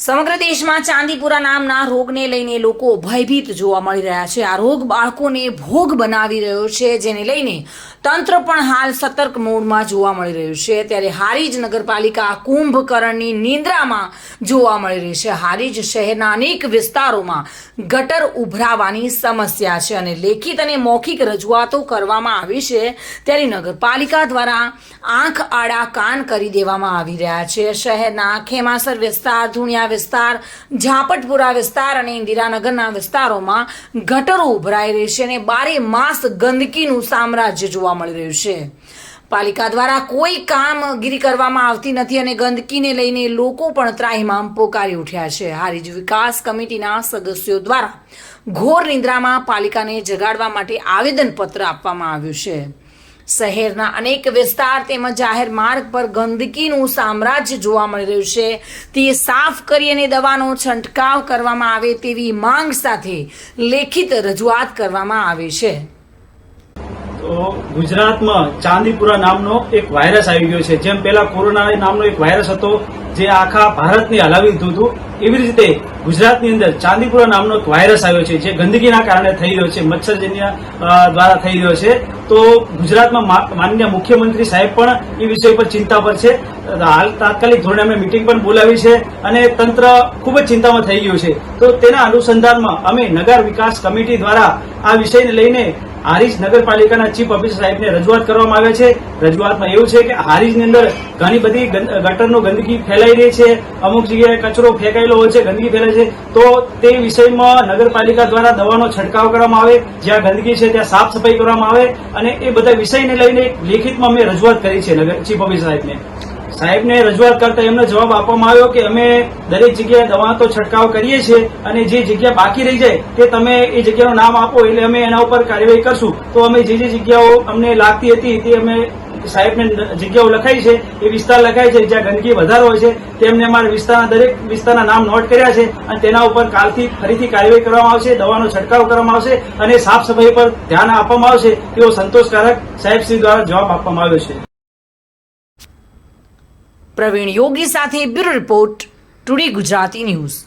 સમગ્ર દેશમાં ચાંદીપુરા નામના રોગને લઈને લોકો ભયભીત જોવા મળી રહ્યા છે। આ રોગ બાળકોને ભોગ બનાવી રહ્યો છે, જેને લઈને તંત્ર પણ હાલ સતર્ક મોડમાં જોવા મળી રહ્યું છે। ત્યારે હારીજ નગરપાલિકા કુંભકર્ણની નિંદ્રામાં જોવા મળી રહી છે। હારીજ શહેરના અનેક વિસ્તારોમાં ગટર ઉભરાવાની સમસ્યા છે અને લેખિત અને મૌખિક રજૂઆતો કરવામાં આવી છે, ત્યારે નગરપાલિકા દ્વારા આંખ આડા કાન કરી દેવામાં આવી રહ્યા છે। શહેરના ખેમાસર વિસ્તાર, ધુણિયા વિસ્તાર, ઝાપટપુરા વિસ્તાર અને ઇન્દિરાનગરના વિસ્તારોમાં ગટરો ઉભરાઈ રહી છે અને બારે માસ ગંદકીનું સામ્રાજ્ય જોવા મળી રહ્યું છે। પાલિકા દ્વારા કોઈ કામગીરી કરવામાં આવતી નથી અને ગંદકીને લઈને લોકો પણ ત્રાહિમામ પોકારી ઉઠ્યા છે। હારીજ વિકાસ કમિટીના સદસ્યો દ્વારા ઘોર નિંદ્રામાં પાલિકાને જગાડવા માટે આવેદનપત્ર આપવામાં આવ્યું છે। શહેરના અનેક વિસ્તાર તેમજ જાહેર માર્ગ પર ગંદકીનું સામ્રાજ્ય જોવા મળી રહ્યું છે, તે સાફ કરી અને દવાનો છંટકાવ કરવામાં આવે તેવી માંગ સાથે લેખિત રજૂઆત કરવામાં આવી છે। તો ગુજરાતમાં ચાંદીપુરા નામનો એક વાયરસ આવી ગયો છે। જેમ પહેલા કોરોના નામનો એક વાયરસ હતો જે આખા ભારતને હલાવી દીધું હતું, એવી રીતે ગુજરાતની અંદર ચાંદીપુરા નામનો એક વાયરસ આવ્યો છે, જે ગંદકીના કારણે થઈ રહ્યો છે, મચ્છરજન્ય દ્વારા થઈ રહ્યો છે। તો ગુજરાતમાં માનનીય મુખ્યમંત્રી સાહેબ પણ એ વિષય પર ચિંતા પર છે। હાલ તાત્કાલિક ધોરણે અમે મિટિંગ પણ બોલાવી છે અને તંત્ર ખૂબ જ ચિંતામાં થઈ ગયું છે। તો તેના અનુસંધાનમાં અમે નગર વિકાસ કમિટી દ્વારા આ વિષયને લઈને હારીજ નગરપાલિકાના ચીફ ઓફિસર સાહેબને રજૂઆત કરવામાં આવે છે। રજૂઆતમાં એવું છે કે હારીજની અંદર ઘણી બધી ગટરનો ગંદકી ફેલાઈ રહી છે, અમુક જગ્યાએ કચરો ફેંકાયેલો હોય છે, ગંદકી ફેલાય છે। તો તે વિષયમાં નગરપાલિકા દ્વારા દવાનો છંટકાવ કરવામાં આવે, જ્યાં ગંદકી છે ત્યાં સાફ સફાઈ કરવામાં આવે અને એ બધા વિષયને લઈને લેખિતમાં અમે રજૂઆત કરી છે ચીફ ઓફિસર સાહેબને રજૂઆત કરતા એમને જવાબ આપવામાં આવ્યો કે અમે દરેક જગ્યાએ દવા તો છંટકાવ કરીએ છીએ અને જે જગ્યા બાકી રહી જાય તે તમે એ જગ્યાનું નામ આપો એટલે અમે એના ઉપર કાર્યવાહી કરશું। તો અમે જે જગ્યાઓ અમને લાગતી હતી તે અમે સાહેબને જગ્યાઓ લખાઈ છે, એ વિસ્તાર લખાય છે જ્યાં ગંદકી વધારે હોય છે, તેમને અમારા વિસ્તારના દરેક વિસ્તારના નામ નોટ કર્યા છે અને તેના ઉપર કાલથી ફરીથી કાર્યવાહી કરવામાં આવશે, દવાનો છંટકાવ કરવામાં આવશે અને સાફ સફાઈ પર ધ્યાન આપવામાં આવશે તેવો સંતોષકારક સાહેબશ્રી દ્વારા જવાબ આપવામાં આવ્યો છે। પ્રવીણ યોગી સાથે bureau report, today Gujarati news.